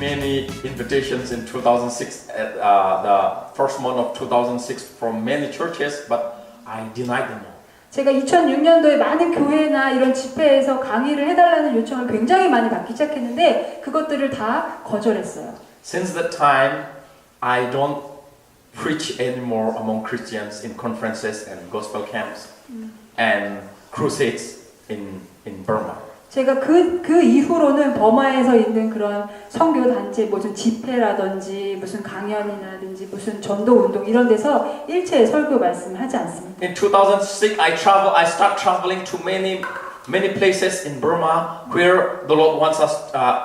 many invitations in 2006 at the first month of 2006 from many churches, but I denied them all. 제가 2006년도에 많은 교회나 이런 집회에서 강의를 해달라는 요청을 굉장히 많이 받기 시작했는데 그것들을 다 거절했어요. Since that time, I don't preach anymore among Christians in conferences and gospel camps and crusades in Burma. 제가 그 이후로는 버마에서 있는 그런 선교 단체 무슨 집회라든지 무슨 강연이라든지 무슨 전도 운동 이런 데서 일체 설교 말씀을 하지 않습니다. In 2006, I start traveling to many places in Burma where the Lord wants us,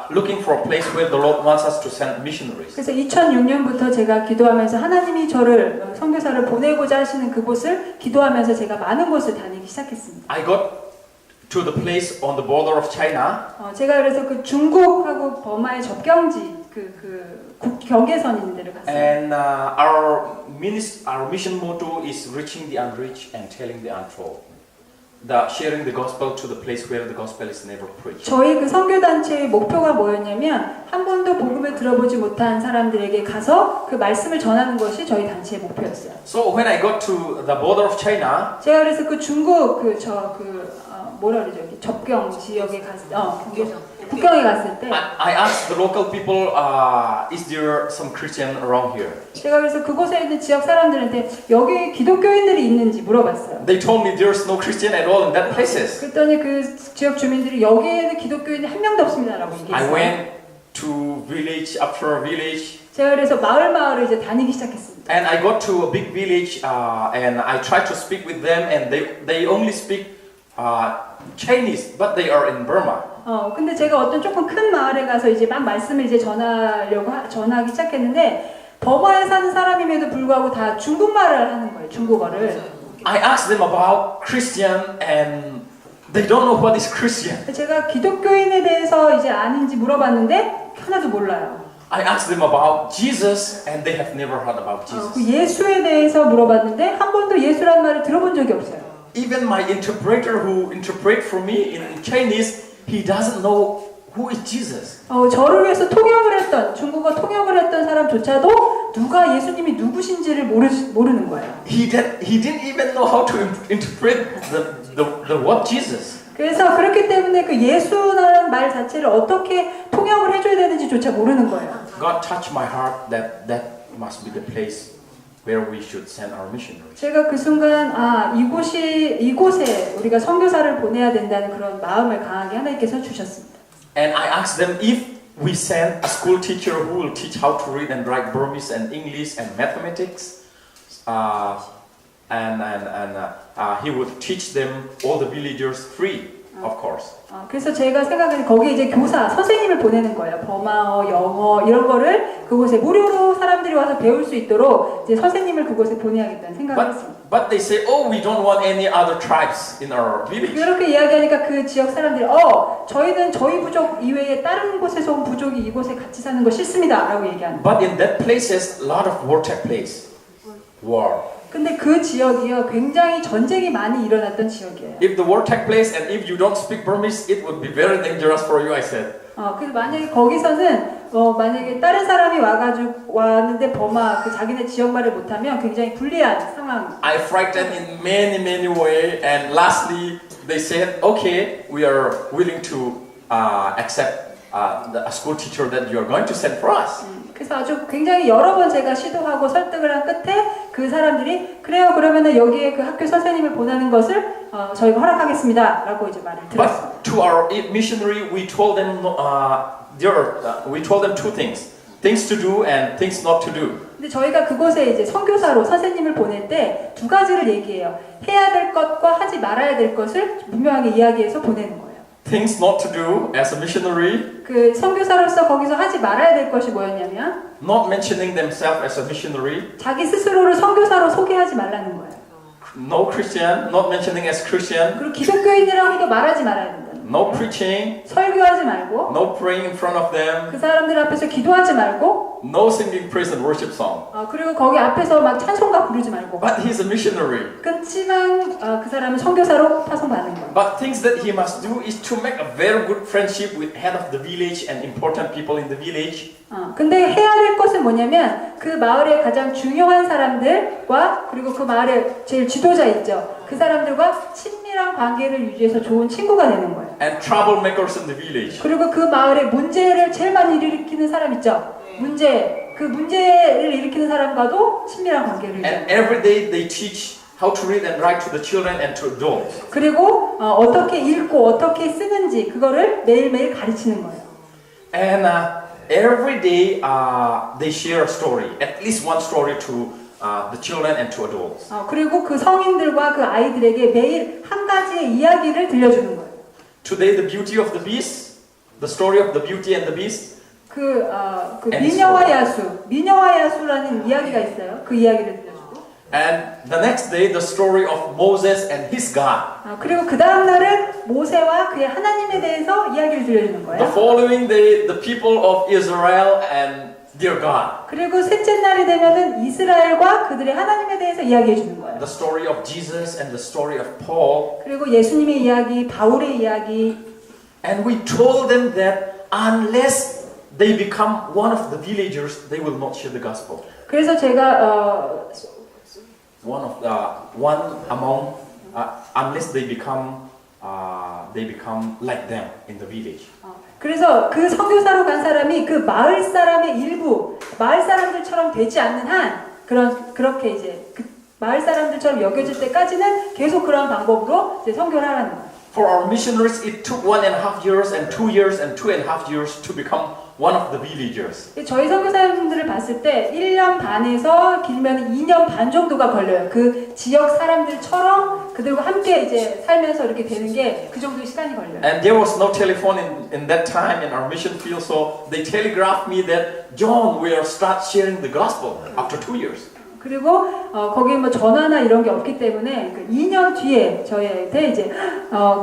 looking for a place where the Lord wants us to send missionaries. 그래서 2006년부터 제가 기도하면서 하나님이 저를 선교사를 보내고자 하시는 그곳을 기도하면서 제가 많은 곳을 다니기 시작했습니다. I got to the place on the border of China. 제가 그래서 그 중국하고 버마의 접경지 경계선 있는 데를 갔어요. And our mission motto is reaching the unreached and telling the untold. Sharing the gospel to the place where the gospel is never preached. 저희 그 선교 단체의 목표가 뭐였냐면 한 번도 복음을 들어보지 못한 사람들에게 가서 그 말씀을 전하는 것이 저희 단체의 목표였어요. So when I got to the border of China, 제가 그래서 그 중국 뭐라 그러죠? 접경 지역에 국경에 갔을 때 I asked the local people, is there some Christian around here? 제가 그래서 그곳에 있는 지역 사람들한테 여기 기독교인들이 있는지 물어봤어요. They told me there's no Christian at all in that places. 그랬더니 그 지역 주민들이 여기에는 기독교인이 한 명도 없습니다라고 I 얘기했어요. went to village after village. 제가 그래서 마을을 이제 다니기 시작했습니다. And I got to a big village and I tried to speak with them and they only speak Chinese, but they are in Burma. 근데 제가 어떤 조금 큰 마을에 가서 이제 막 말씀을 이제 전하기 시작했는데 버마에 사는 사람임에도 불구하고 다 중국말을 하는 거예요. 중국어를. I asked them about Christian and they don't know what is Christian. 제가 기독교인에 대해서 이제 아는지 물어봤는데 하나도 몰라요. I asked them about Jesus and they have never heard about Jesus. 그 예수에 대해서 물어봤는데 한 번도 예수라는 말을 들어본 적이 없어요. Even my interpreter who interpret for me in Chinese, he doesn't know who is Jesus. 저를 위해서 통역을 했던 중국어 통역을 했던 사람조차도 누가 예수님이 누구신지를 모르는 거예요. He didn't even know how to interpret the word Jesus. 그래서 그렇기 때문에 그 예수라는 말 자체를 어떻게 통역을 해줘야 되는지조차 모르는 거예요. God touched my heart that must be the place where we should send our missionaries. 제가 그 순간 이곳에 우리가 선교사를 보내야 된다는 그런 마음을 강하게 하나님께서 주셨습니다. And I asked them if we send a school teacher who will teach how to read and write Burmese and English and mathematics, he would teach them all the villagers free, of course. 그래서 제가 생각하는 거기에 이제 교사, 선생님을 보내는 거예요. 버마어, 영어 이런 거를 그곳에 무료로 사람들이 와서 배울 수 있도록 이제 선생님을 그곳에 보내야겠다는 생각을 했습니다. But they say, oh, we don't want any other tribes in our village. 그렇게 이야기하니까 그 지역 사람들이 저희는 저희 부족 이외에 다른 곳에서 온 부족이 이곳에 같이 사는 거 싫습니다 라고 얘기하는 거예요. But in that places, a lot of war took place. War. 근데 그 지역이요 굉장히 전쟁이 많이 일어났던 지역이에요. If the war took place and if you don't speak Burmese, it would be very dangerous for you, I said. 그래서 만약에 거기서는 만약에 다른 사람이 왔는데 버마 그 자기네 지역말을 못하면 굉장히 불리한 상황. I frightened in many ways, and lastly they said, okay, we are willing to accept a school teacher that you are going to send for us. 그래서 아주 굉장히 여러 번 제가 시도하고 설득을 한 끝에 그 사람들이 그래요 그러면은 여기에 그 학교 선생님을 보내는 것을 저희가 허락하겠습니다라고 이제 말을 들었어요. But to our missionary, we told them two things to do and things not to do. 근데 저희가 그곳에 이제 선교사로 선생님을 보낼 때 두 가지를 얘기해요. 해야 될 것과 하지 말아야 될 것을 분명하게 이야기해서 보내는 거예요. Things not to do as a missionary. 그 선교사로서 거기서 하지 말아야 될 것이 뭐였냐면 Not mentioning themselves as a missionary. 자기 스스로를 선교사로 소개하지 말라는 거예요. No Christian, not mentioning as Christian. 그리고 기독교인이라고도 말하지 말아야 된다. no preaching, 설교하지 말고 no praying in front of them, 그 사람들 앞에서 기도하지 말고 no singing praise and worship song. 그리고 거기 앞에서 막 찬송가 부르지 말고 But he's a missionary. 그렇지만 그 사람은 선교사로 파송받는 거예요. But things that he must do is to make a very good friendship with head of the village and important people in the village. 근데 해야 될 것은 뭐냐면 그 마을의 가장 중요한 사람들과 그리고 그 마을의 제일 지도자 있죠. 그 사람들과 친밀한 관계를 유지해서 좋은 친구가 되는 거예요. And troublemakers in the village. 그리고 그 마을의 문제를 제일 많이 일으키는 사람 있죠. 그 문제를 일으키는 사람과도 친밀한 관계를 유지해요. And every day they teach how to read and write to the children and to adults. 그리고 어떻게 읽고 어떻게 쓰는지 그거를 매일매일 가르치는 거예요. And every day they share a story, at least one story to the children and to adults. 그리고 그 성인들과 그 아이들에게 매일 한 가지의 이야기를 들려주는 거예요. Today the beauty of the beast, the story of the beauty and the beast. 그 미녀와 야수라는 이야기가 있어요. 그 이야기를 들려주고. And the next day the story of Moses and his God. 그리고 그 다음 날은 모세와 그의 하나님에 대해서 이야기를 들려주는 The 거예요. following day the people of Israel and their God. 그리고 셋째 날이 되면은 이스라엘과 그들의 하나님에 대해서 이야기해 주는 거예요. The story of Jesus and the story of Paul. 그리고 예수님의 이야기, 바울의 이야기. And we told them that unless they become one of the villagers, they will not share the gospel. 그래서 제가 one among unless they become like them in the village. 그래서 그 선교사로 간 사람이 그 마을 사람의 일부, 마을 사람들처럼 되지 않는 한 그렇게 이제 그 마을 사람들처럼 여겨질 때까지는 계속 그런 방법으로 이제 선교를 하라는 거예요. For our missionaries, it took 1.5 years and 2 years and 2.5 years to become one of the villagers. 저희 선교사님들을 봤을 때 1년 반에서 길면 2년 반 정도가 걸려요. 그 지역 사람들처럼 그들과 함께 이제 살면서 이렇게 되는 게 그 정도의 시간이 걸려요. And there was no telephone in that time in our mission field, so they telegraphed me that John, we are start sharing the gospel after 2 years. 그리고 거기 뭐 전화나 이런 게 없기 때문에 그 2년 뒤에 저희한테 이제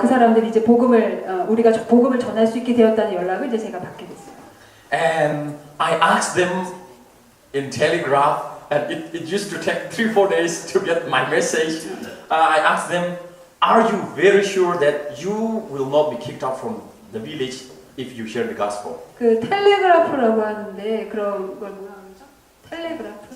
그 사람들이 이제 우리가 복음을 전할 수 있게 되었다는 연락을 이제 제가 받게 됐어요. And I asked them in telegraph, and it used to take 3-4 days to get my message. I asked them, are you very sure that you will not be kicked out from the village if you share the gospel? 그 텔레그라프라고 하는데 그런 걸 뭐라 그러죠? 텔레그라프?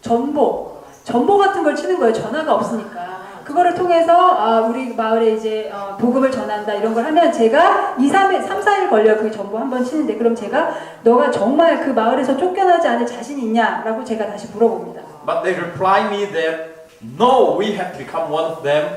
전보 같은 걸 치는 거예요. 전화가 없으니까. 그거를 통해서 우리 마을에 이제 복음을 전한다 이런 걸 하면 제가 3, 4일 걸려요. 그 전보 한번 치는데 그럼 제가 너가 정말 그 마을에서 쫓겨나지 않을 자신이 있냐라고 제가 다시 물어봅니다. But they reply me that no, we have become one of them.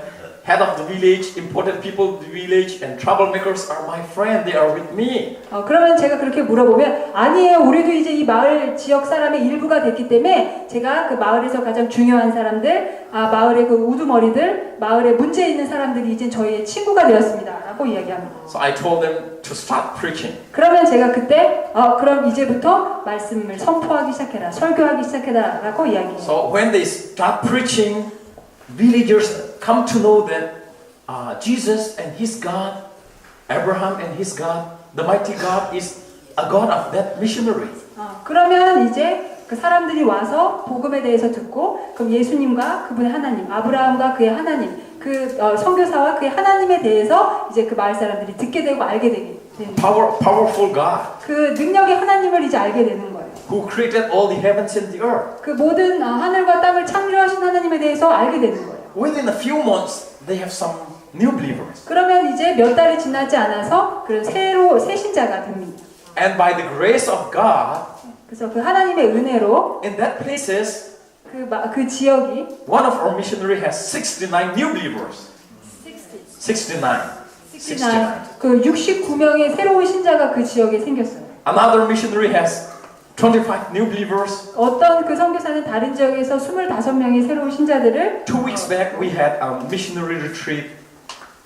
Head of the village, important people of the village, and troublemakers are my friend. They are with me. 그러면 제가 그렇게 물어보면 아니에요. 우리도 이제 이 마을 지역 사람의 일부가 됐기 때문에 제가 그 마을에서 가장 중요한 사람들, 마을의 그 우두머리들, 마을에 문제 있는 사람들이 이제 저희의 친구가 되었습니다라고 이야기합니다. So I told them to start preaching. 그러면 제가 그때 그럼 이제부터 말씀을 선포하기 시작해라, 설교하기 시작해라라고 이야기해요. So when they start preaching, villagers come to know that Jesus and his God, Abraham and his God, the mighty God is a God of that missionary. 그러면 이제 그 사람들이 와서 복음에 대해서 듣고 그럼 예수님과 그분의 하나님, 아브라함과 그의 하나님, 그 선교사와 그의 하나님에 대해서 이제 그 마을 사람들이 듣게 되고 알게 되는 Powerful God. 그 능력의 하나님을 이제 알게 되는 거예요. Who created all the heavens and the earth. 그 모든 하늘과 땅을 창조하신 하나님에 대해서 알게 되는 거예요. Within a few months, they have some new believers. 그러면 이제 몇 달이 지나지 않아서 그런 새 신자가 됩니다. And by the grace of God, 그래서 그 하나님의 은혜로 in that places, 그 지역이 one of our missionary has 69 new believers. 69. 그 69명의 새로운 신자가 그 지역에 생겼어요. Another missionary has 25 new believers. 어떤 그 선교사는 다른 지역에서 25명의 새로운 신자들을 2 weeks back we had a missionary retreat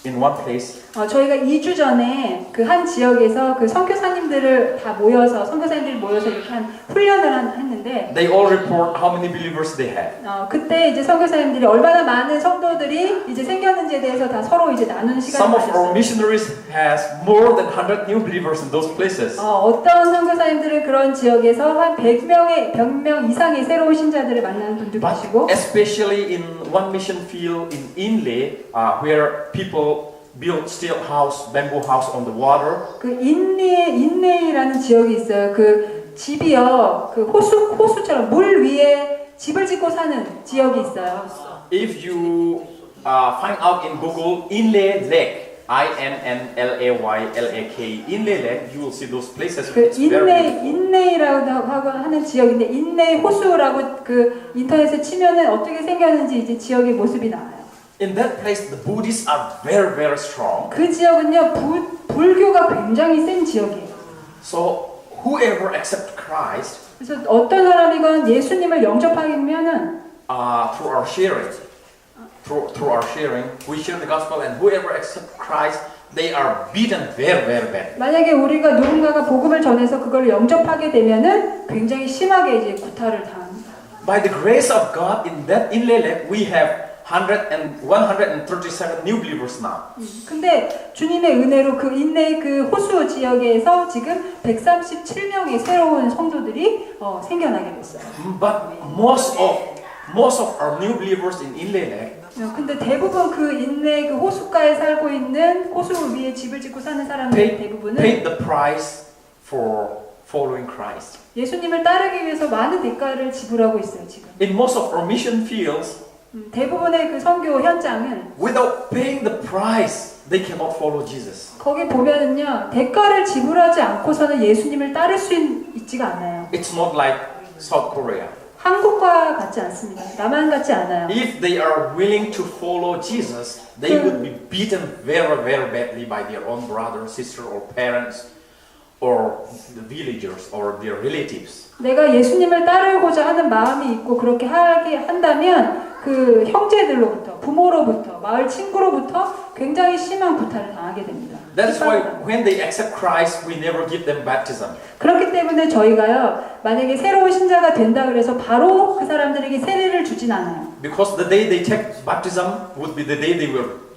in one place. 저희가 2주 전에 그 한 지역에서 그 선교사님들을 다 모여서 선교사님들이 모여서 이렇게 한 훈련을 했는데 They all report how many believers they had. 그때 이제 선교사님들이 얼마나 많은 성도들이 이제 생겼는지에 대해서 다 서로 이제 나누는 시간을 Some of our 가졌어요. missionaries has more than 100 new believers in those places. 어떤 선교사님들은 그런 지역에서 한 100명 이상의 새로운 신자들을 만나는 분도 But 계시고 especially in one mission field in Inle, where people build steel house, bamboo house on the water. 그 인레이라는 지역이 있어요. 그 집이요, 그 호수처럼 물 위에 집을 짓고 사는 지역이 있어요. If you find out in Google Inle Lake, INNLAYLAK, Inle Lake, you will see those places. 그 It's very beautiful. 인레이라고 하는 지역인데 인레이 호수라고 그 인터넷에 치면은 어떻게 생겼는지 이제 지역의 모습이 나와요. In that place, the Buddhists are very, very strong. 그 지역은요 불교가 굉장히 센 지역이에요. So whoever accepts Christ 그래서 어떤 사람이건 예수님을 영접하면은 through our sharing, we share the gospel, and whoever accepts Christ, they are beaten very, very bad. 만약에 우리가 누군가가 복음을 전해서 그걸 영접하게 되면은 굉장히 심하게 이제 구타를 당합니다. By the grace of God, in that Inle Lake, we have 137 new believers now. 근데 주님의 은혜로 그 인레이 그 호수 지역에서 지금 137명의 새로운 성도들이 생겨나게 됐어요. But most of our new believers in Inle Lake, 근데 대부분 그 인레이 그 호숫가에 살고 있는 호수 위에 집을 짓고 사는 사람들 대부분은 paid the price for following Christ. 예수님을 따르기 위해서 많은 대가를 지불하고 있어요 지금. In most of our mission fields, 대부분의 그 선교 현장은 without paying the price, they cannot follow Jesus. 거기 보면은요 대가를 지불하지 않고서는 예수님을 따를 수 있지가 않아요. It's not like South Korea. 한국과 같지 않습니다. 남한 같지 않아요. If they are willing to follow Jesus, they would be beaten very, very badly by their own brother, sister, or parents, or the villagers, or their relatives. 내가 예수님을 따르고자 하는 마음이 있고 그렇게 하게 한다면 그 형제들로부터, 부모로부터, 마을 친구로부터 굉장히 심한 구타를 당하게 됩니다. That's why when they accept Christ, we never give them baptism. 그렇기 때문에 저희가요, 만약에 새로운 신자가 된다 그래서 바로 그 사람들에게 세례를 주진 않아요. Because the day they take baptism would be the day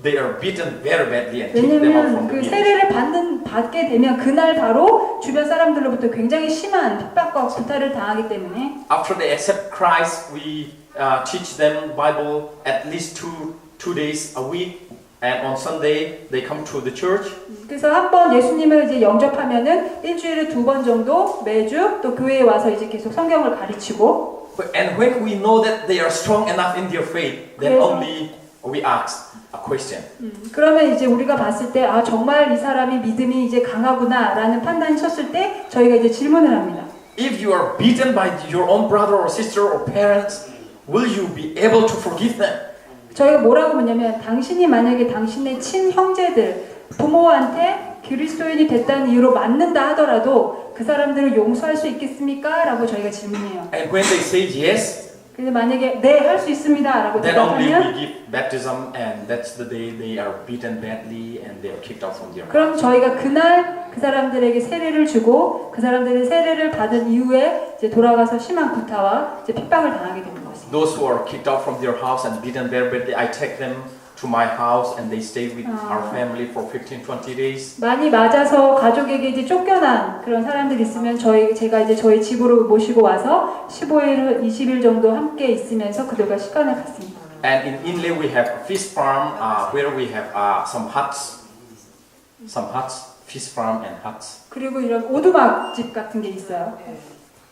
they are beaten very badly and kick them out 왜냐면 from the 그 village. 세례를 받게 되면 그날 바로 주변 사람들로부터 굉장히 심한 핍박과 구타를 당하기 때문에 After they accept Christ, we teach them Bible at least two days a week, and on Sunday they come to the church. 그래서 한번 예수님을 이제 영접하면은 일주일에 2번 정도 매주 또 교회에 와서 이제 계속 성경을 가르치고. And when we know that they are strong enough in their faith, then 그래서- only we ask a question. 그러면 이제 우리가 봤을 때 정말 이 사람이 믿음이 이제 강하구나라는 판단이 섰을 때 저희가 이제 질문을 합니다. If you are beaten by your own brother or sister or parents, will you be able to forgive them? 저희가 뭐라고 묻냐면 당신이 만약에 당신의 친형제들 부모한테 그리스도인이 됐다는 이유로 맞는다 하더라도 그 사람들을 용서할 수 있겠습니까? 라고 저희가 질문해요. And when they say yes, 근데 만약에 네, 할 수 있습니다 라고 then only we 대답하면 give baptism, and that's the day they are beaten badly and they are kicked out from their house. 그럼 저희가 그날 그 사람들에게 세례를 주고 그 사람들이 세례를 받은 이후에 이제 돌아가서 심한 구타와 이제 핍박을 당하게 되는 것입니다. Those who are kicked out from their house and beaten very badly, I take them to my house and they stay with our family for 15-20 days. 많이 맞아서 가족에게 이제 쫓겨난 그런 사람들이 있으면 제가 이제 저희 집으로 모시고 와서 15일, 20일 정도 함께 있으면서 그들과 시간을 갖습니다. And in Inle we have a fish farm where we have some huts, fish farm and huts. 그리고 이런 오두막집 같은 게 있어요.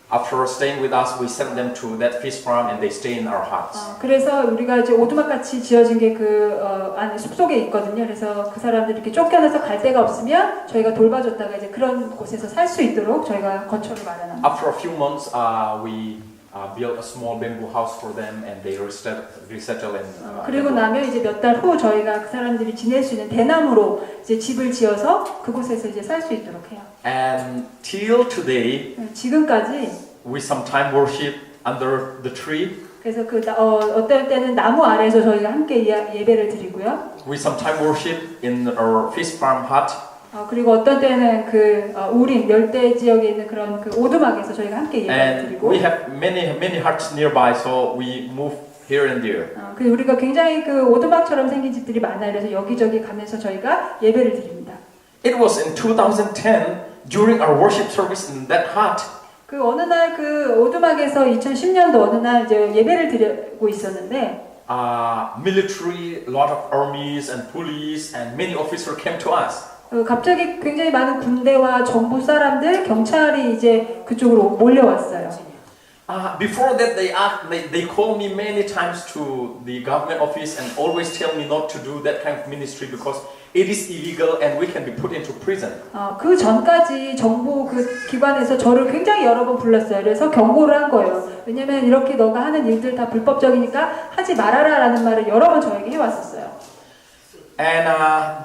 After staying with us, we send them to that fish farm and they stay in our huts. 그래서 우리가 이제 오두막 같이 지어진 게 그 안에 숲속에 있거든요. 그래서 그 사람들이 이렇게 쫓겨나서 갈 데가 없으면 저희가 돌봐줬다가 이제 그런 곳에서 살 수 있도록 저희가 거처를 마련합니다. After a few months, we built a small bamboo house for them and they resettle in. 그리고 나면 이제 몇 달 후 저희가 그 사람들이 지낼 수 있는 대나무로 이제 집을 지어서 그곳에서 이제 살 수 있도록 해요. And till today, 지금까지 we sometimes worship under the tree. 그래서 어떨 때는 나무 아래에서 저희가 함께 예배를 드리고요. We sometimes worship in our fish farm hut. 그리고 어떤 때는 우림 열대 지역에 있는 그런 그 오두막에서 저희가 함께 예배를 And 드리고. we have many huts nearby, so we move here and there. 그리고 우리가 굉장히 그 오두막처럼 생긴 집들이 많아요. 그래서 여기저기 가면서 저희가 예배를 드립니다. It was in 2010 during our worship service in that hut. 그 어느 날 그 오두막에서 2010년도 어느 날 이제 예배를 드리고 있었는데. Military, lot of armies and police and many officers came to us. 갑자기 굉장히 많은 군대와 정부 사람들, 경찰이 이제 그쪽으로 몰려왔어요. Before that, they called me many times to the government office and always tell me not to do that kind of ministry because it is illegal and we can be put into prison. 그 전까지 정부 그 기관에서 저를 굉장히 여러 번 불렀어요. 그래서 경고를 한 거예요. 왜냐면 이렇게 너가 하는 일들 다 불법적이니까 하지 말아라라는 말을 여러 번 저에게 해왔었어요. And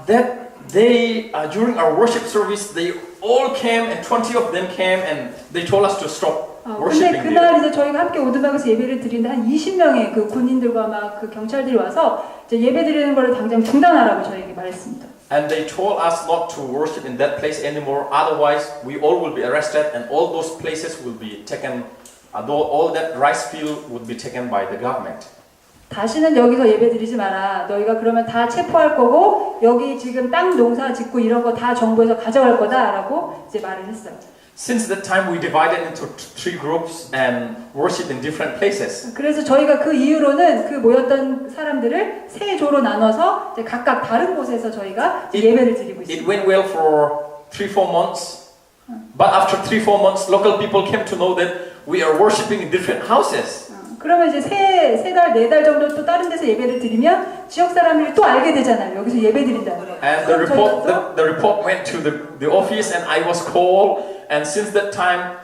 that day, during our worship service, they all came and 20 of them came and they told us to stop. 근데 그날 이제 저희가 함께 오두막에서 예배를 드리는데 한 20명의 그 군인들과 막 그 경찰들이 와서 이제 예배 드리는 거를 당장 중단하라고 저에게 말했습니다. And they told us not to worship in that place anymore. Otherwise, we all will be arrested, and all those places will be taken. All that rice field would be taken by the government. 다시는 여기서 예배 드리지 마라. 너희가 그러면 다 체포할 거고 여기 지금 땅 농사 짓고 이런 거 다 정부에서 가져갈 거다라고 이제 말을 했어요. Since that time, we divided into 3 groups and worship in different places. 그래서 저희가 그 이후로는 그 모였던 사람들을 3조로 나눠서 이제 각각 다른 곳에서 저희가 예배를 드리고 있습니다. It went well for 3-4 months, but after 3-4 months, local people came to know that we are worshiping in different houses. 그러면 이제 3달, 4달 정도 또 다른 데서 예배를 드리면 지역 사람들이 또 알게 되잖아요. 여기서 예배 드린다는 거. And the report went to the office and I was called. And since that time,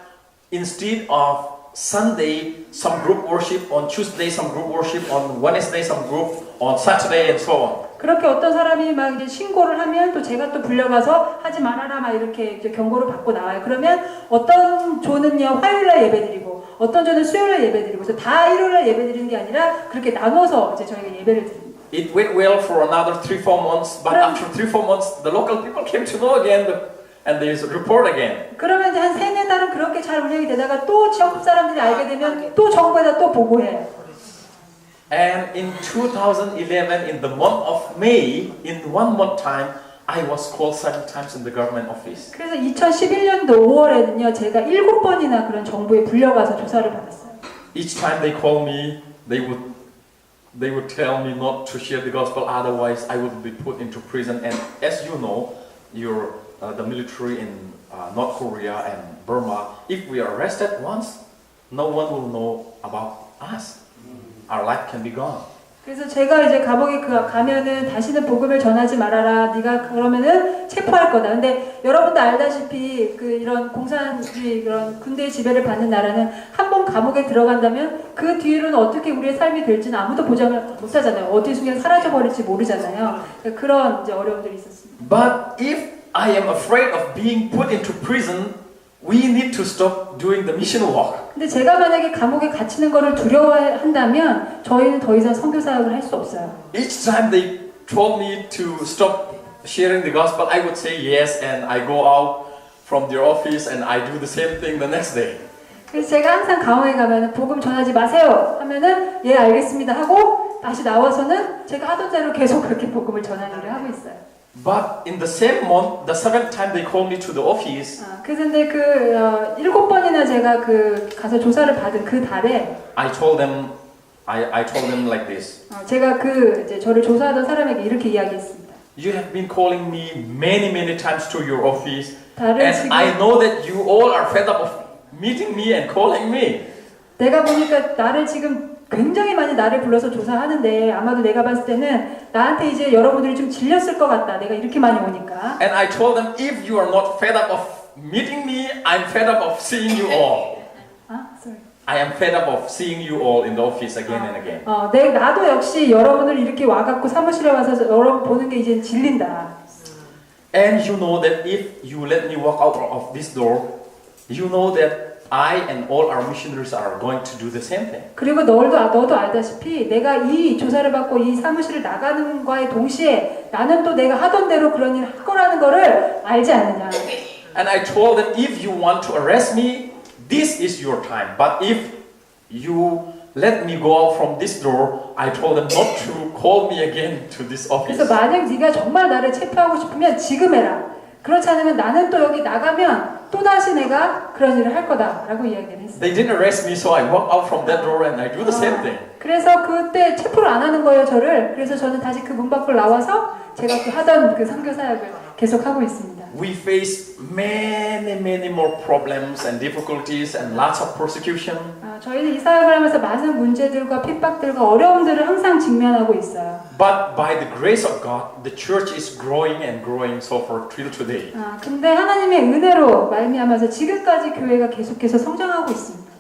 instead of Sunday, some group worship, on Tuesday, some group worship, on Wednesday, some group, on Saturday, and so on. 그렇게 어떤 사람이 막 이제 신고를 하면 또 제가 또 불려가서 하지 말아라 막 이렇게 이제 경고를 받고 나와요. 그러면 어떤 조는요 화요일날 예배드리고 어떤 조는 수요일날 예배드리고 그래서 다 일요일날 예배드리는 게 아니라 그렇게 나눠서 이제 저희가 예배를 드립니다. It went well for another 3-4 months, but after 3-4 months, the local people came to know again, and they report again. 그러면 이제 한 3-4달은 그렇게 잘 운영이 되다가 또 지역 사람들이 알게 되면 또 정부에다 또 보고해요. And in 2011, in the month of May, in 1 month time, I was called 7 times in the government office. 그래서 2011년도 5월에는요, 제가 7번이나 그런 정부에 불려가서 조사를 받았어요. Each time they call me, they would tell me not to share the gospel, otherwise I would be put into prison. And as you know, the military in North Korea and Burma, if we are arrested once, no one will know about us. Our life can be gone. 그래서 제가 이제 감옥에 가면은 다시는 복음을 전하지 말아라. 네가 그러면은 체포할 거다. 근데 여러분도 알다시피 이런 공산주의 그런 군대의 지배를 받는 나라는 한 번 감옥에 들어간다면 그 뒤로는 어떻게 우리의 삶이 될지는 아무도 보장을 못 하잖아요. 어디 순간 사라져 버릴지 모르잖아요. 그런 이제 어려움들이 있었습니다. But if I am afraid of being put into prison, we need to stop doing the mission work. 근데 제가 만약에 감옥에 갇히는 거를 두려워한다면 저희는 더 이상 선교 사역을 할 수 없어요. Each time they told me to stop sharing the gospel, I would say yes, and I go out from their office and I do the same thing the next day. 그래서 제가 항상 감옥에 가면은 복음 전하지 마세요 하면은 예 알겠습니다 하고 다시 나와서는 제가 하던 대로 계속 그렇게 복음을 전하는 일을 하고 있어요. But in the same month, the 7th time they called me to the office. 그래서 근데 7번이나 제가 가서 조사를 받은 그 달에 I told them like this. 제가 이제 저를 조사하던 사람에게 이렇게 이야기했습니다. You have been calling me many times to your office, 다른 and I know that you all are fed up of meeting me and calling me. 내가 보니까 나를 지금 굉장히 많이 나를 불러서 조사하는데 아마도 내가 봤을 때는 나한테 이제 여러분들이 좀 질렸을 것 같다. 내가 이렇게 많이 오니까. And I told them, if you are not fed up of meeting me, I'm fed up of seeing you all. Sorry. I am fed up of seeing you all in the office again and again. 나도 역시 여러분을 이렇게 와갖고 사무실에 와서 여러분 보는 게 이제 질린다. And you know that if you let me walk out of this door, you know that I and all our missionaries are going to do the same thing. 그리고 너도 알다시피 내가 이 조사를 받고 이 사무실을 나가는 거에 동시에 나는 또 내가 하던 대로 그런 일을 할 거라는 거를 알지 않느냐. And I told them, if you want to arrest me, this is your time. But if you let me go out from this door, I told them not to call me again to this office. 그래서 만약 네가 정말 나를 체포하고 싶으면 지금 해라. 그렇지 않으면 나는 또 여기 나가면 또 다시 내가 그런 일을 할 거다라고 이야기를 했어요. They didn't arrest me, so I walk out from that door and I do the same thing. 그래서 그때 체포를 안 하는 거예요, 저를. 그래서 저는 다시 그 문 밖으로 나와서 제가 또 하던 그 선교 사역을 계속 하고 있습니다. We face many more problems and difficulties and lots of persecution. 저희는 이 사역을 하면서 많은 문제들과 핍박들과 어려움들을 항상 직면하고 있어요. But by the grace of God, the church is growing and growing so far till today. 근데 하나님의 은혜로 말미암아서 지금까지 교회가 계속해서 성장하고 있습니다.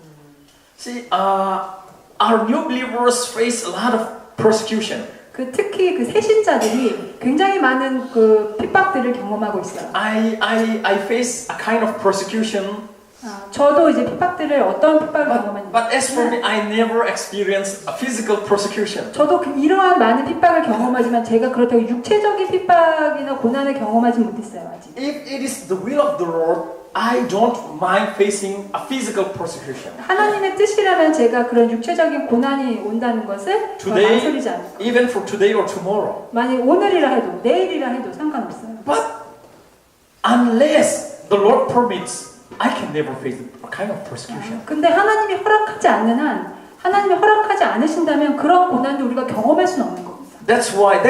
See, our new believers face a lot of persecution. 특히 그 새신자들이 굉장히 많은 그 핍박들을 경험하고 있어요. I face a kind of persecution. 저도 이제 핍박들을 어떤 핍박을 경험하는지. But as for me, I never experienced a physical persecution. 저도 이러한 많은 핍박을 경험하지만 제가 그렇다고 육체적인 핍박이나 고난을 경험하지 못했어요 아직. If it is the will of the Lord, I don't mind facing a physical persecution. 하나님의 뜻이라면 제가 그런 육체적인 고난이 온다는 것을 망설이지 않아요. Even for today or tomorrow. 만약 오늘이라 해도 내일이라 해도 상관없어요. But unless the Lord permits, I can never face a kind of persecution. 근데 하나님이 허락하지 않는 한, 하나님이 허락하지 않으신다면 그런 고난도 우리가 경험할 수는 없는 겁니다. That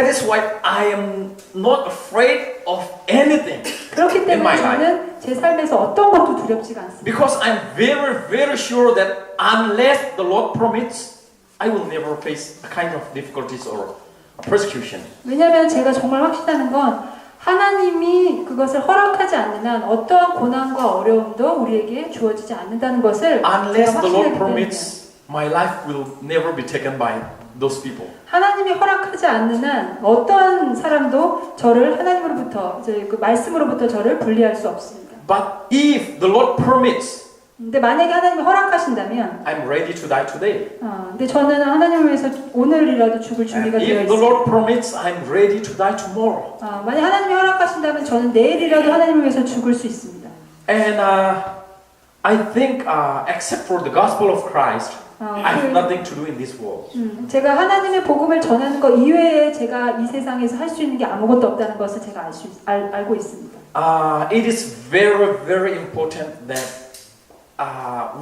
is why I am not afraid of anything. 그렇기 때문에 저는 제 삶에서 어떤 것도 두렵지가 않습니다. Because I'm very sure that unless the Lord permits, I will never face a kind of difficulties or persecution. 왜냐하면 제가 정말 확신하는 건 하나님이 그것을 허락하지 않는 한 어떠한 고난과 어려움도 우리에게 주어지지 않는다는 것을 Unless 제가 the Lord 확신하기 때문에 permits, my life will never be taken by those people. 하나님이 허락하지 않는 한 어떠한 사람도 저를 하나님으로부터 그 말씀으로부터 저를 분리할 수 없습니다. But if the Lord permits, 근데 만약에 하나님이 허락하신다면 I'm ready to die today. 근데 저는 하나님을 위해서 오늘이라도 죽을 준비가 And 되어 if the 있습니다. Lord permits, I'm ready to die tomorrow. 만약 하나님이 허락하신다면 저는 내일이라도 하나님을 위해서 죽을 수 있습니다. And I think except for the gospel of Christ, I have nothing to do in this world. 제가 하나님의 복음을 전하는 것 이외에 제가 이 세상에서 할 수 있는 게 아무것도 없다는 것을 제가 알고 있습니다. It is very important that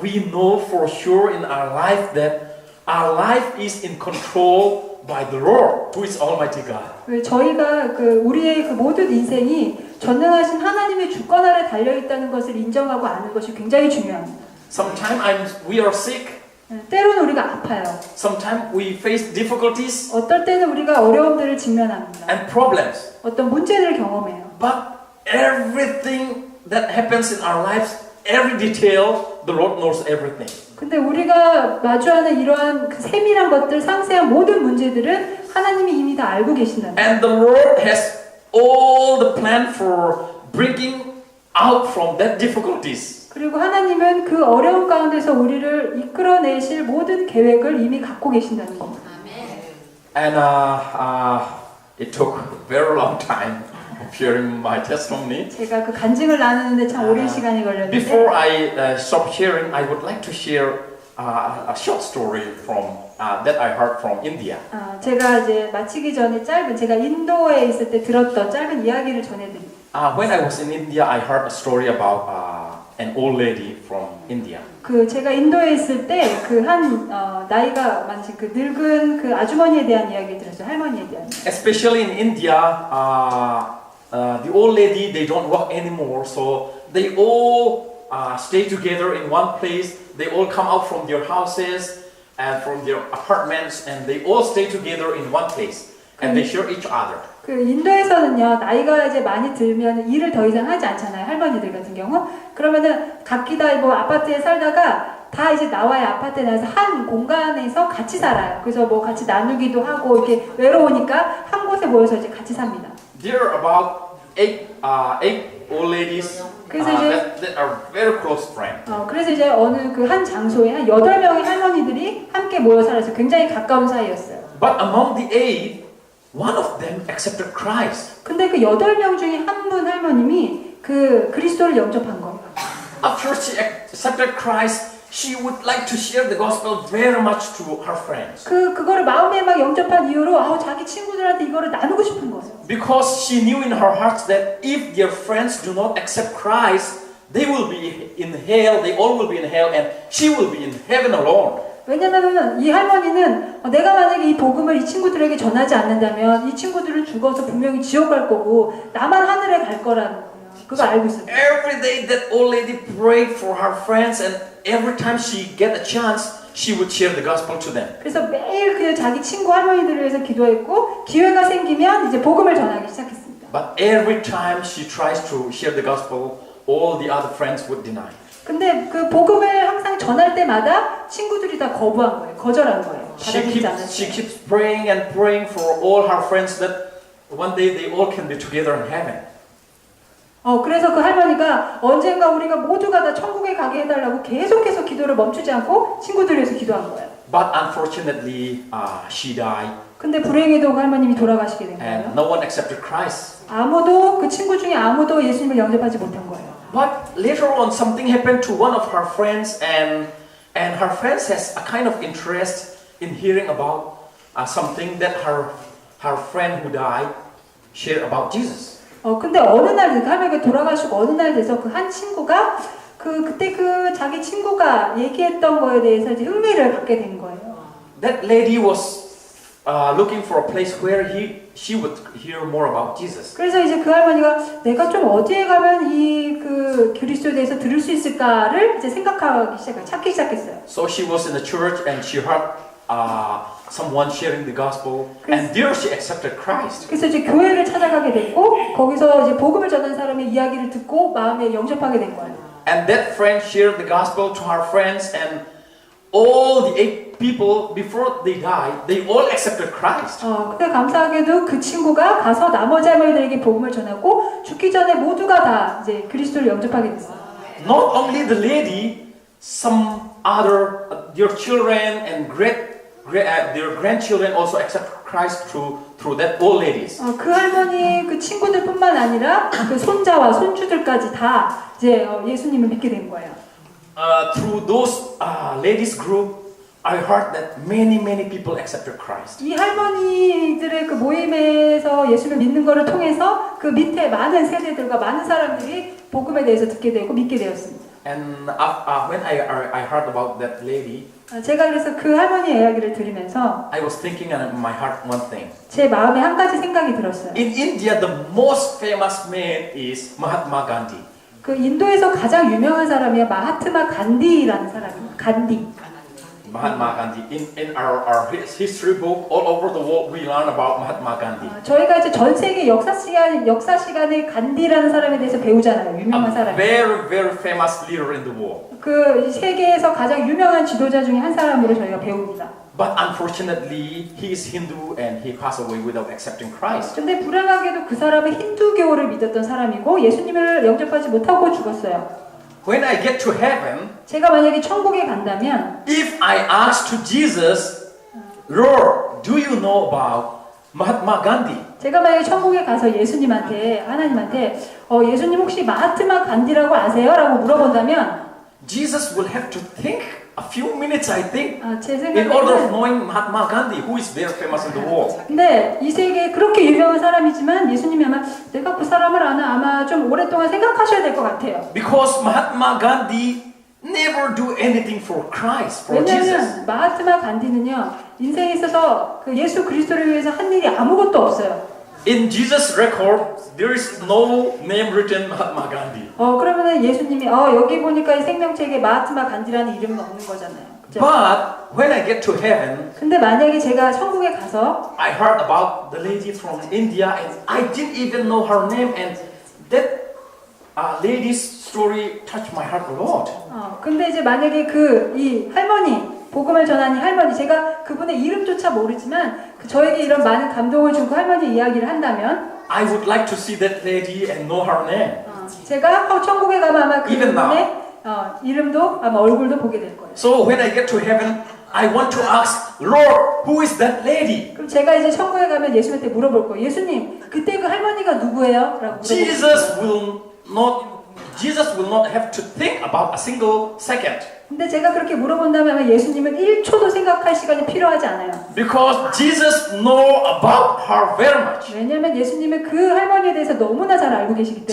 we know for sure in our life that our life is in control by the Lord, who is Almighty God. 저희가 우리의 모든 인생이 전능하신 하나님의 주권 아래 달려 있다는 것을 인정하고 아는 것이 굉장히 중요합니다. Sometimes we are sick. 때로는 우리가 아파요. Sometimes we face difficulties. 어떨 때는 우리가 어려움들을 직면합니다. And problems. 어떤 문제들을 경험해요. But everything that happens in our lives, every detail, the Lord knows everything. 근데 우리가 마주하는 이러한 그 세밀한 것들, 상세한 모든 문제들은 하나님이 이미 다 알고 계신다는 거예요. And the Lord has all the plan for bringing out from that difficulties. 그리고 하나님은 그 어려움 가운데서 우리를 이끌어내실 모든 계획을 이미 갖고 계신다는 겁니다. And it took a very long time of sharing my testimony. 제가 그 간증을 나누는데 참 오랜 시간이 걸렸는데. Before I stop sharing, I would like to share a short story from that I heard from India. 제가 이제 마치기 전에 제가 인도에 있을 때 들었던 짧은 이야기를 전해드립니다. When I was in India, I heard a story about an old lady from India. 제가 인도에 있을 때 나이가 많으신 늙은 아주머니에 대한 이야기를 들었어요. 할머니에 대한. Especially in India, the old lady, they don't work anymore, so they all stay together in one place. They all come out from their houses and from their apartments, and they all stay together in one place, and they share each other. 인도에서는요, 나이가 이제 많이 들면 일을 더 이상 하지 않잖아요. 할머니들 같은 경우. 그러면은 각기 다 아파트에 살다가 다 이제 나와야 아파트에 나와서 한 공간에서 같이 살아요. 그래서 같이 나누기도 하고 이렇게 외로우니까 한 곳에 모여서 이제 같이 삽니다. There are about eight old ladies 그래서 이제 that are very close friends. 그래서 이제 어느 그 한 장소에 한 8명의 할머니들이 함께 모여 살아서 굉장히 가까운 사이였어요. But among the eight, one of them accepted Christ. 근데 그 8명 중에 한 분 할머님이 그 그리스도를 영접한 거예요. After she accepted Christ, she would like to share the gospel very much to her friends. 그거를 마음에 막 영접한 이후로 자기 친구들한테 이거를 나누고 싶은 거죠. Because she knew in her heart that if their friends do not accept Christ, they will be in hell, they all will be in hell, and she will be in heaven alone. 왜냐면 이 할머니는 내가 만약에 이 복음을 이 친구들에게 전하지 않는다면 이 친구들은 죽어서 분명히 지옥 갈 거고 나만 하늘에 갈 거라는 거예요. 그거 알고 있어요. Every day that old lady prayed for her friends, and every time she get a chance, she would share the gospel to them. 그래서 매일 그 자기 친구 할머니들을 위해서 기도했고 기회가 생기면 이제 복음을 전하기 시작했습니다. But every time she tries to share the gospel, all the other friends would deny. 근데 그 복음을 항상 전할 때마다 친구들이 다 거부한 거예요. 거절한 거예요. 받아들이지 She 않았어요. keeps praying and praying for all her friends that one day they all can be together in heaven. 그래서 그 할머니가 언젠가 우리가 모두가 다 천국에 가게 해달라고 계속해서 기도를 멈추지 않고 친구들을 위해서 기도한 거예요. But unfortunately, she died, 근데 불행히도 그 할머님이 돌아가시게 된 and 거예요. no one accepted Christ. 아무도 그 친구 중에 아무도 예수님을 영접하지 못한 거예요. But later on, something happened to one of her friends, and her friends has a kind of interest in hearing about something that her friend who died shared about Jesus. 근데 어느 날 그 할머니가 돌아가시고 어느 날 돼서 그 한 친구가 그때 그 자기 친구가 얘기했던 거에 대해서 이제 흥미를 갖게 된 거예요. That lady was looking for a place where she would hear more about Jesus. 그래서 이제 그 할머니가 내가 좀 어디에 가면 이 그 그리스도에 대해서 들을 수 있을까를 이제 생각하기 찾기 시작했어요. So she was in the church and she heard someone sharing the gospel, and there she accepted Christ. 그래서 이제 교회를 찾아가게 됐고 거기서 이제 복음을 전한 사람의 이야기를 듣고 마음에 영접하게 된 거예요. And that friend shared the gospel to her friends, and all the 8 people before they died, they all accepted Christ. 근데 감사하게도 그 친구가 가서 나머지 할머니들에게 복음을 전하고 죽기 전에 모두가 다 이제 그리스도를 영접하게 됐어요. Not only the lady, some other their children and their grandchildren also accept Christ through that old ladies. 그 할머니 그 친구들뿐만 아니라 그 손자와 손주들까지 다 이제 예수님을 믿게 된 거예요. Through those ladies group, I heard that many people accepted Christ. 이 할머니들의 그 모임에서 예수를 믿는 것을 통해서 그 밑에 많은 세대들과 많은 사람들이 복음에 대해서 듣게 되고 믿게 되었습니다. And when I heard about that lady, 제가 그래서 그 할머니의 이야기를 들으면서 I was thinking in my heart one thing. 제 마음에 한 가지 생각이 들었어요. In India, the most famous man is Mahatma Gandhi. 그 인도에서 가장 유명한 사람이야 마하트마 간디라는 사람이에요. 간디. Mahatma Gandhi. In our history book, all over the world, we learn about Mahatma Gandhi. 저희가 이제 전 세계 역사 시간에 간디라는 사람에 대해서 배우잖아요. 유명한 사람. Very famous leader in the world. 그 세계에서 가장 유명한 지도자 중에 한 사람으로 저희가 배웁니다. But unfortunately, he is Hindu and he passed away without accepting Christ. 근데 불행하게도 그 사람은 힌두교를 믿었던 사람이고 예수님을 영접하지 못하고 죽었어요. When I get to heaven, 제가 만약에 천국에 간다면 if I ask to Jesus, Lord, do you know about Mahatma Gandhi? 제가 만약에 천국에 가서 하나님한테 예수님 혹시 마하트마 간디라고 아세요? 라고 물어본다면 Jesus will have to think a few minutes, I think, 제 in order of 생각에는 knowing Mahatma Gandhi, who is very famous in the world. 근데 이 세계에 그렇게 유명한 사람이지만 예수님이 아마 내가 그 사람을 아마 좀 오랫동안 생각하셔야 될 것 같아요. Because Mahatma Gandhi never do anything for Christ, for Jesus. 왜냐하면 마하트마 간디는요 인생에 있어서 그 예수 그리스도를 위해서 한 일이 아무것도 없어요. In Jesus' record, there is no name written Mahatma Gandhi. 그러면은 예수님이 여기 보니까 이 생명책에 마하트마 간디라는 이름은 없는 거잖아요. 그죠? But when I get to heaven, 근데 만약에 제가 천국에 가서 I heard about the lady from India, and I didn't even know her name, and that lady's story touched my heart a lot. 근데 이제 만약에 이 할머니 복음을 전하는 할머니 제가 그분의 이름조차 모르지만 저에게 이런 많은 감동을 준 그 할머니 이야기를 한다면 I would like to see that lady and know her name. 제가 천국에 가면 아마 Even 그분의 이름도 아마 얼굴도 보게 될 거예요. So when I get to heaven, I want to ask, Lord, who is that lady? 그럼 제가 이제 천국에 가면 예수님한테 물어볼 거예요. 예수님, 그때 그 할머니가 누구예요? 라고 물어볼 거예요. Jesus will not have to think about a single second. 근데 제가 그렇게 물어본다면 아마 예수님은 1초도 생각할 시간이 필요하지 않아요. Because Jesus know about her very much. 왜냐하면 예수님은 그 할머니에 대해서 너무나 잘 알고 계시기 때문에.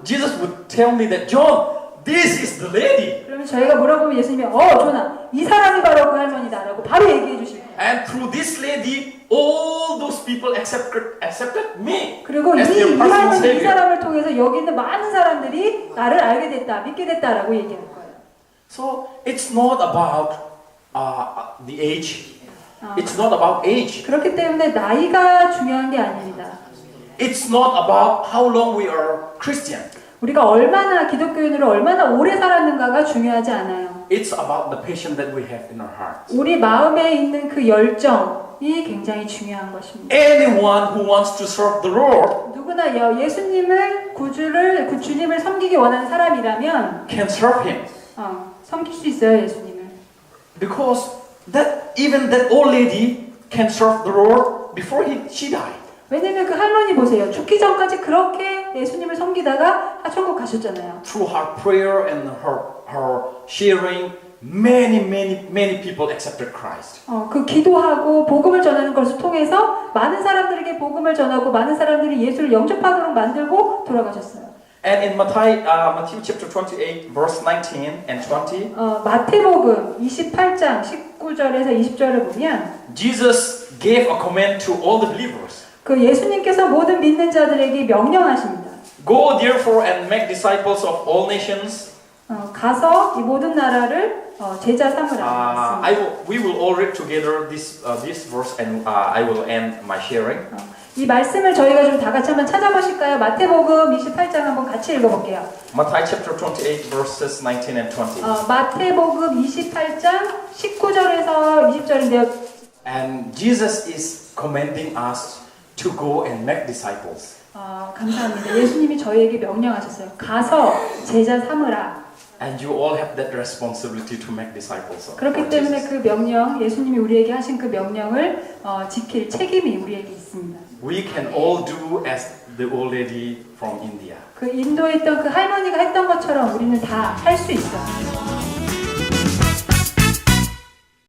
Jesus would tell me that John, this is the lady. 그러면 저희가 물어보면 예수님이 조나 이 사람이 바로 그 할머니다라고 바로 얘기해 주실 거예요. And through this lady, all those people accepted me 그리고 as 이 their personal 할머니 이 savior. 사람을 통해서 여기 있는 많은 사람들이 나를 알게 됐다, 믿게 됐다라고 얘기할 거예요. So it's not about the age. It's not about age. 그렇기 때문에 나이가 중요한 게 아닙니다. It's not about how long we are Christian. 우리가 얼마나 기독교인으로 얼마나 오래 살았는가가 중요하지 않아요. It's about the passion that we have in our hearts. 우리 마음에 있는 그 열정이 굉장히 중요한 것입니다. Anyone who wants to serve the Lord 누구나 예수님을 주님을 섬기기 원하는 사람이라면 can serve Him. 섬길 수 있어요, 예수님을. Because even that old lady can serve the Lord before she died. 왜냐면 그 할머니 보세요. 죽기 전까지 그렇게 예수님을 섬기다가 천국 가셨잖아요. Through her prayer and her sharing, many people accepted Christ. 그 기도하고 복음을 전하는 것을 통해서 많은 사람들에게 복음을 전하고 많은 사람들이 예수를 영접하도록 만들고 돌아가셨어요. And in Matthew chapter 28, verse 19 and 20, 마태복음 28장 19절에서 20절을 보면 Jesus gave a command to all the believers. 그 예수님께서 모든 믿는 자들에게 명령하십니다. Go therefore and make disciples of all nations. 가서 이 모든 나라를 제자 삼으라. We will all read together this verse and I will end my sharing. 이 말씀을 저희가 좀 다 같이 한번 찾아보실까요? 마태복음 28장 한번 같이 읽어볼게요. Matthew chapter 28 verses 19 and 20. 마태복음 28장 19절에서 20절인데요. And Jesus is commanding us to go and make disciples. 감사합니다. 예수님이 저희에게 명령하셨어요. 가서 제자 삼으라. And you all have that responsibility to make disciples. 그렇기 때문에 그 명령, 예수님이 우리에게 하신 그 명령을 지킬 책임이 우리에게 있습니다. We can all do as the old lady from India. 그 인도에 있던 그 할머니가 했던 것처럼 우리는 다 할 수 있어요.